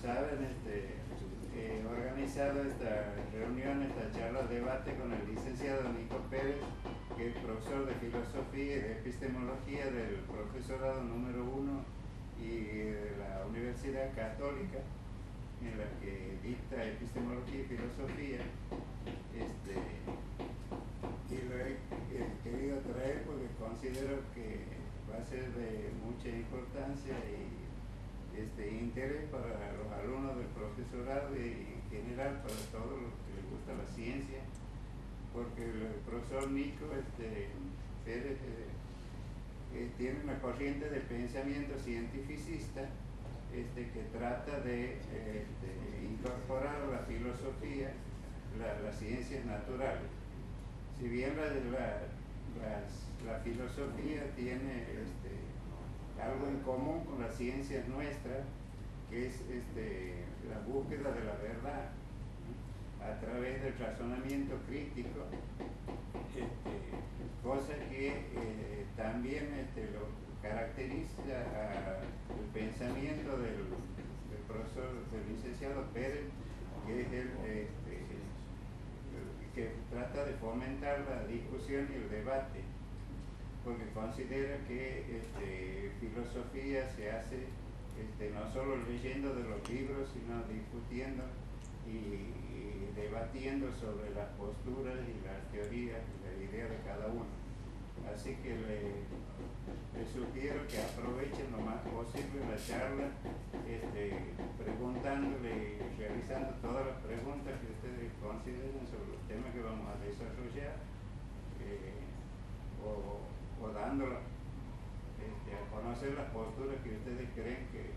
saben, he organizado esta reunión, esta charla de debate con el licenciado Nico Pérez, que es profesor de filosofía y de epistemología del profesorado número 1 y de la Universidad Católica, en la que dicta epistemología y filosofía. Y lo he querido traer porque considero que va a ser de mucha importancia y interés para los alumnos del profesorado y en general para todos los que les gusta la ciencia, porque el profesor Nico Pérez tiene una corriente de pensamiento cientificista que trata de incorporar a la filosofía las ciencias naturales. Si bien la filosofía tiene algo en común con las ciencias nuestras, que es la búsqueda de la verdad, ¿no?, a través del razonamiento crítico, cosa que también lo caracteriza el pensamiento del profesor, del licenciado Pérez, que es que trata de fomentar la discusión y el debate, porque considera que filosofía se hace no solo leyendo de los libros, sino discutiendo y debatiendo sobre las posturas y las teorías y la idea de cada uno. Así que le sugiero que aprovechen lo más posible la charla, preguntándole y realizando todas las preguntas que ustedes consideren sobre los temas que vamos a desarrollar, o dándolas a conocer las posturas que ustedes creen que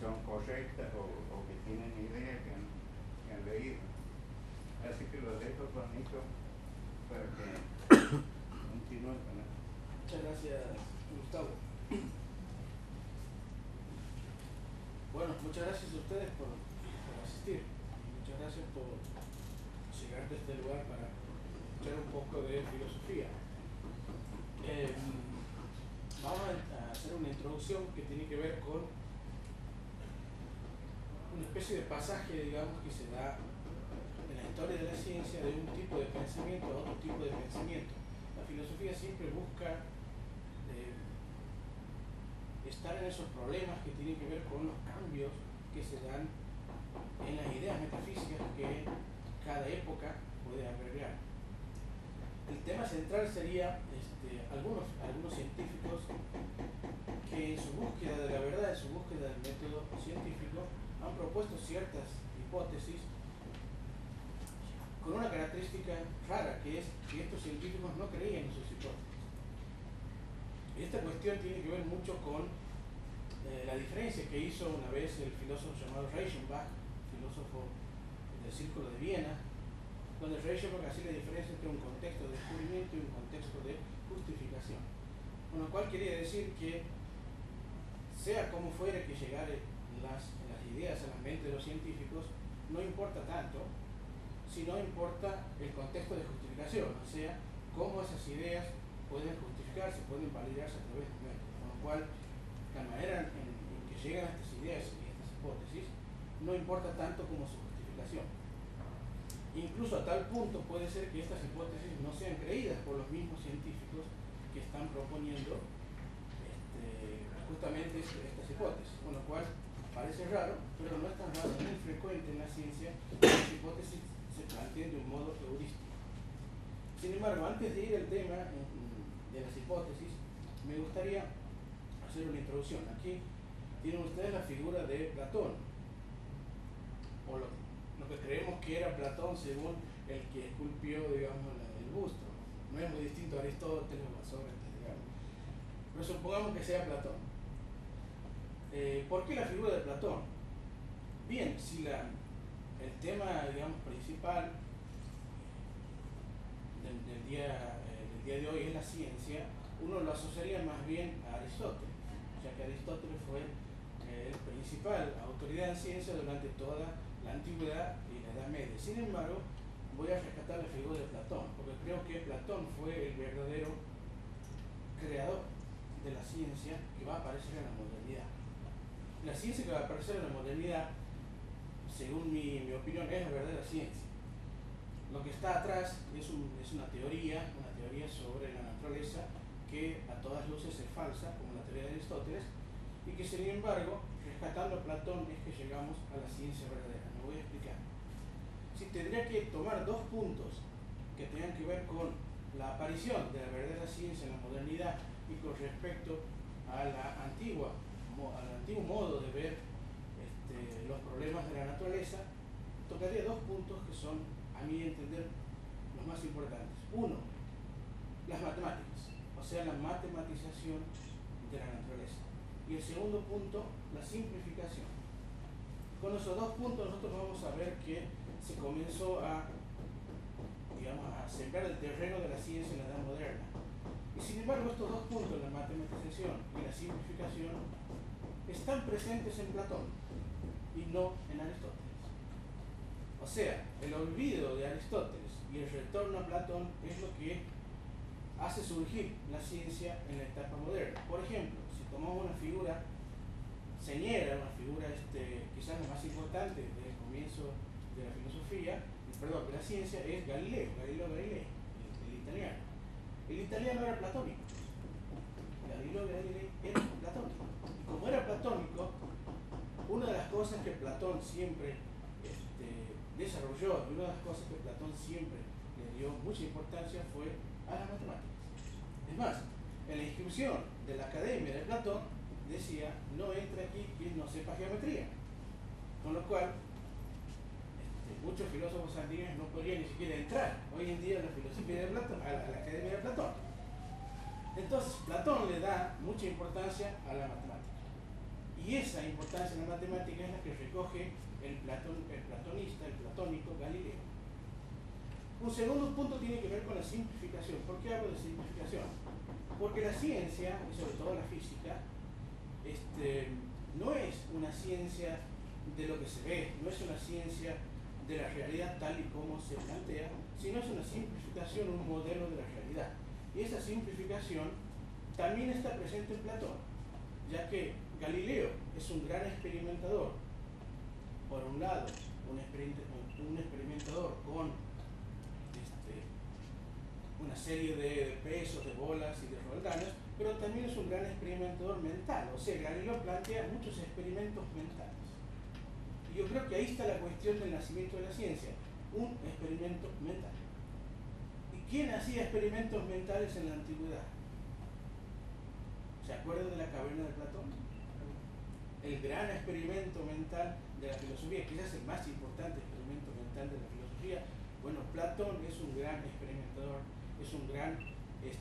son correctas o que tienen ideas que han leído. Así que lo dejo con Nico para que continúe con esto. Muchas gracias, Gustavo. Bueno, muchas gracias a ustedes por asistir. Muchas gracias por llegar de este lugar para escuchar un poco de filosofía. Vamos a hacer una introducción que tiene que ver con una especie de pasaje, digamos, que se da en la historia de la ciencia de un tipo de pensamiento a otro tipo de pensamiento. La filosofía siempre busca estar en esos problemas que tienen que ver con los cambios que se dan en las ideas metafísicas que cada época puede albergar. El tema central sería algunos científicos que en su búsqueda de la verdad, en su búsqueda del método científico, han propuesto ciertas hipótesis con una característica rara, que es que estos científicos no creían en sus hipótesis. Y esta cuestión tiene que ver mucho con la diferencia que hizo una vez el filósofo llamado Reichenbach, filósofo del Círculo de Viena, donde Reichenbach hacía la diferencia entre un contexto de descubrimiento y un contexto de justificación. Con lo cual quería decir que, sea como fuere que llegaren las ideas a la mente de los científicos, no importa tanto, sino importa el contexto de justificación, o sea, cómo esas ideas pueden justificarse, pueden validarse a través de un método. Con lo cual, la manera en que llegan a estas ideas y estas hipótesis no importa tanto como su justificación. Incluso a tal punto puede ser que estas hipótesis no sean creídas por los mismos científicos que están proponiendo justamente estas hipótesis, con lo cual parece raro, pero no es tan raro, es muy frecuente en la ciencia que las hipótesis se planteen de un modo heurístico. Sin embargo, antes de ir al tema de las hipótesis, me gustaría hacer una introducción. Aquí tienen ustedes la figura de Platón, o lo que creemos que era Platón según el que esculpió, digamos, el busto. No es muy distinto a Aristóteles o a Sócrates, digamos. Pero supongamos que sea Platón. ¿Por qué la figura de Platón? Bien, si el tema, digamos, principal del día de hoy es la ciencia, uno lo asociaría más bien a Aristóteles, ya que Aristóteles fue el principal autoridad en ciencia durante toda la antigüedad y la Edad Media. Sin embargo, voy a rescatar la figura de Platón, porque creo que Platón fue el verdadero creador de la ciencia que va a aparecer en la modernidad. La ciencia que va a aparecer en la modernidad, según mi opinión, es la verdadera ciencia. Lo que está atrás es una teoría sobre la naturaleza que a todas luces es falsa, como la teoría de Aristóteles, y que sin embargo, rescatando a Platón, es que llegamos a la ciencia verdadera. Me voy a explicar. Si tendría que tomar dos puntos que tengan que ver con la aparición de la verdadera ciencia en la modernidad y con respecto al antiguo modo de ver los problemas de la naturaleza, tocaría dos puntos que son, a mi entender, los más importantes. Uno, las matemáticas, o sea, la matematización de la naturaleza. Y el segundo punto, la simplificación. Con esos dos puntos nosotros vamos a ver que se comenzó a sembrar el terreno de la ciencia en la edad moderna. Y sin embargo, estos dos puntos, la matematización y la simplificación, están presentes en Platón y no en Aristóteles. O sea, el olvido de Aristóteles y el retorno a Platón es lo que hace surgir la ciencia en la etapa moderna. Por ejemplo, si tomamos una figura señera, una figura quizás la más importante del comienzo de la filosofía, de la ciencia, es Galileo Galilei, el italiano. El italiano era platónico. Galileo Galilei era platónico. Y como era platónico, una de las cosas que Platón siempre desarrolló, y una de las cosas que Platón siempre le dio mucha importancia fue a las matemáticas. Es más, en la inscripción de la Academia de Platón decía: no entre aquí quien no sepa geometría. Con lo cual, muchos filósofos antiguos no podrían ni siquiera entrar hoy en día a la filosofía de Platón, a la Academia de Platón. Entonces, Platón le da mucha importancia a la matemática. Y esa importancia en la matemática es la que recoge el platonista, el platónico Galileo. Un segundo punto tiene que ver con la simplificación. ¿Por qué hablo de simplificación? Porque la ciencia, y sobre todo la física, no es una ciencia de lo que se ve, no es una ciencia de la realidad tal y como se plantea, sino es una simplificación, un modelo de la realidad. Y esa simplificación también está presente en Platón, ya que Galileo es un gran experimentador. Por un lado, un experimentador con una serie de pesos, de bolas y de roldanas, pero también es un gran experimentador mental. O sea, Galileo plantea muchos experimentos mentales. Y yo creo que ahí está la cuestión del nacimiento de la ciencia, un experimento mental. ¿Y quién hacía experimentos mentales en la antigüedad? ¿Se acuerdan de la caverna de Platón? El gran experimento mental de la filosofía, quizás el más importante experimento mental de la filosofía. Bueno, Platón es un gran experimentador, es un gran, es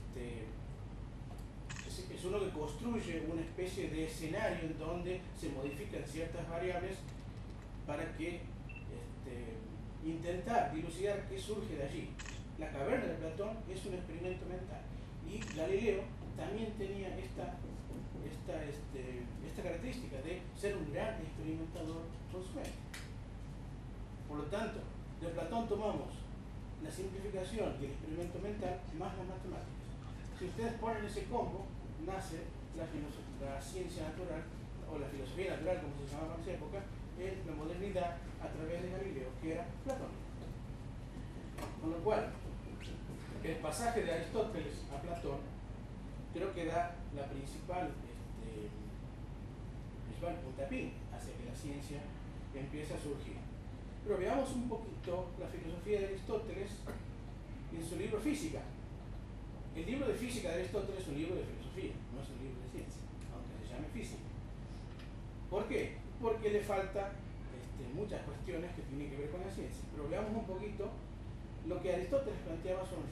uno que construye una especie de escenario en donde se modifican ciertas variables para que intentar dilucidar qué surge de allí. La caverna de Platón es un experimento mental. Y Galileo también tenía esta característica de ser un gran experimentador con su mente. Por lo tanto, de Platón tomamos la simplificación y el experimento mental más las matemáticas. Si ustedes ponen ese combo, nace la ciencia natural, o la filosofía natural, como se llamaba en esa época, en la modernidad a través de Galileo, que era Platón. Con lo cual, el pasaje de Aristóteles a Platón creo que da la principal puntapié hacia que la ciencia empiece a surgir. Pero veamos un poquito la filosofía de Aristóteles en su libro Física. El libro de Física de Aristóteles es un libro de filosofía, no es un libro de ciencia, aunque se llame Física. ¿Por qué? Porque le falta muchas cuestiones que tienen que ver con la ciencia. Pero veamos un poquito lo que Aristóteles planteaba con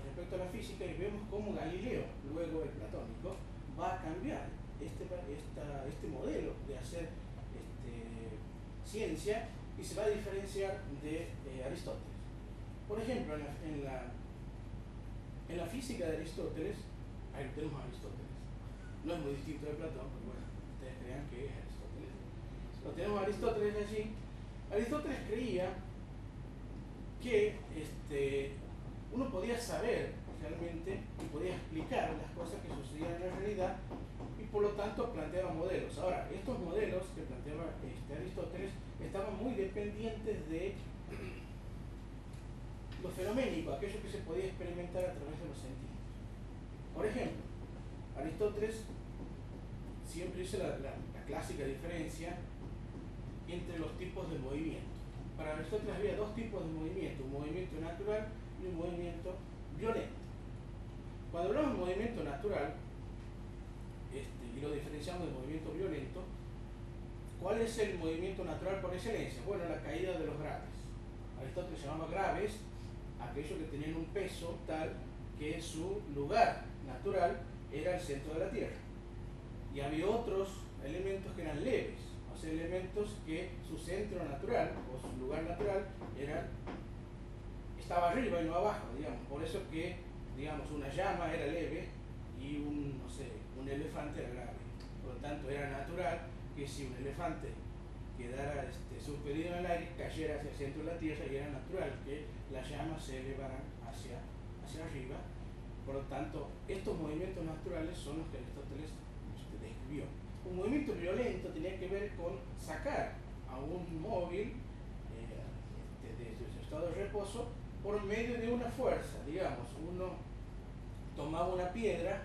respecto a la física, y vemos cómo Galileo, luego el platónico, va a cambiar este modelo de hacer ciencia, y se va a diferenciar de Aristóteles. Por ejemplo, en la física de Aristóteles, ahí tenemos a Aristóteles. No es muy distinto de Platón, pero bueno, ustedes crean que es Aristóteles. Lo tenemos a Aristóteles allí. Aristóteles creía que uno podía saber realmente y podía explicar las cosas que sucedían en la realidad, y por lo tanto planteaba modelos. Ahora, estos modelos Aristóteles, estaban muy dependientes de lo fenoménico, aquello que se podía experimentar a través de los sentidos. Por ejemplo, Aristóteles siempre hizo la clásica diferencia entre los tipos de movimiento. Para Aristóteles había dos tipos de movimiento, un movimiento natural y un movimiento violento. Cuando hablamos de movimiento natural, y lo diferenciamos del movimiento violento, ¿cuál es el movimiento natural por excelencia? Bueno, la caída de los graves. Aristóteles llamaba graves aquellos que tenían un peso tal que su lugar natural era el centro de la Tierra. Y había otros elementos que eran leves, o sea, elementos que su centro natural o su lugar natural estaba arriba y no abajo, digamos. Por eso que, digamos, una llama era leve y un elefante era grave. Por lo tanto, era natural que si un elefante quedara suspendido en el aire, cayera hacia el centro de la Tierra, y era natural que las llamas se elevaran hacia arriba. Por lo tanto, estos movimientos naturales son los que Aristóteles describió. Un movimiento violento tenía que ver con sacar a un móvil de su estado de reposo por medio de una fuerza. Digamos, uno tomaba una piedra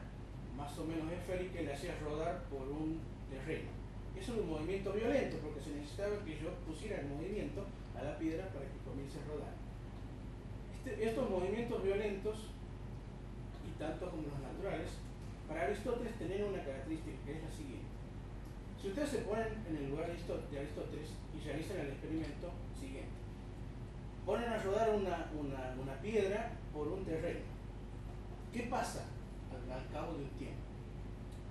más o menos esférica y la hacía rodar por un terreno. Eso es un movimiento violento, porque se necesitaba que yo pusiera en movimiento a la piedra para que comience a rodar. Estos movimientos violentos, y tanto como los naturales, para Aristóteles tenían una característica, que es la siguiente. Si ustedes se ponen en el lugar de Aristóteles y realizan el experimento siguiente, ponen a rodar una piedra por un terreno. ¿Qué pasa al cabo de un tiempo?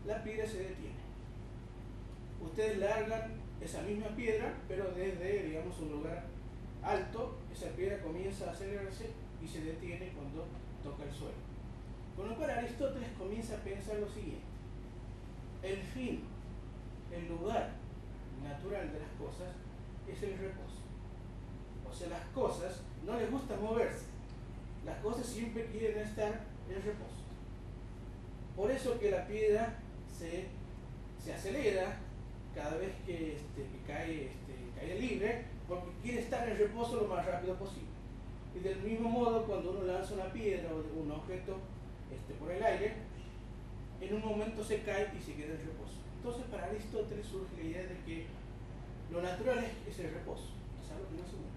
La piedra se detiene. Ustedes largan esa misma piedra, pero desde, digamos, un lugar alto, esa piedra comienza a acelerarse y se detiene cuando toca el suelo. Con lo cual Aristóteles comienza a pensar lo siguiente: el fin, el lugar natural de las cosas es el reposo. O sea, las cosas no les gusta moverse, las cosas siempre quieren estar en reposo. Por eso que la piedra se acelera cada vez que cae libre, porque quiere estar en reposo lo más rápido posible. Y del mismo modo, cuando uno lanza una piedra o un objeto por el aire, en un momento se cae y se queda en reposo. Entonces, para Aristóteles surge la idea de que lo natural es el reposo, es algo que no se mueve.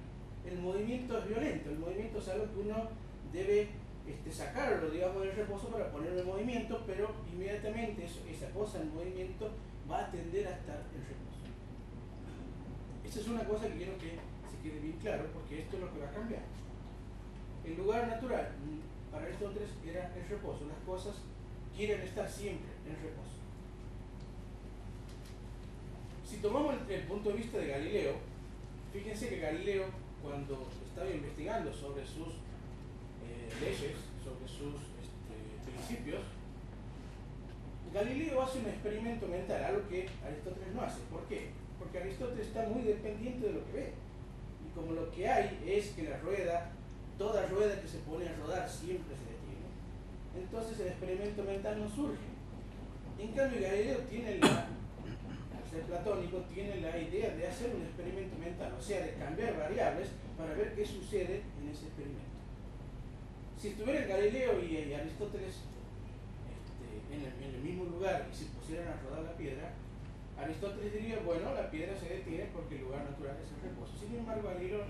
El movimiento es violento, el movimiento es algo que uno debe sacarlo, digamos, del reposo para ponerlo en movimiento, pero inmediatamente esa cosa en movimiento va a tender a estar en reposo. Esa es una cosa que quiero que se quede bien claro, porque esto es lo que va a cambiar. El lugar natural para Aristóteles era el reposo. Las cosas quieren estar siempre en reposo. Si tomamos el punto de vista de Galileo, fíjense que Galileo, cuando estaba investigando sobre sus leyes, sobre sus principios, Galileo hace un experimento mental, algo que Aristóteles no hace. ¿Por qué? Porque Aristóteles está muy dependiente de lo que ve. Y como lo que hay es que la rueda, toda rueda que se pone a rodar siempre se detiene, entonces el experimento mental no surge. En cambio, Galileo al ser platónico, tiene la idea de hacer un experimento mental, o sea, de cambiar variables para ver qué sucede en ese experimento. Si estuviera Galileo y Aristóteles en el mismo lugar y se pusieran a rodar la piedra, Aristóteles diría, bueno, la piedra se detiene porque el lugar natural es el reposo. Sin embargo, Galileo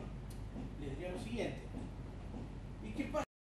le diría lo siguiente: ¿y qué pasa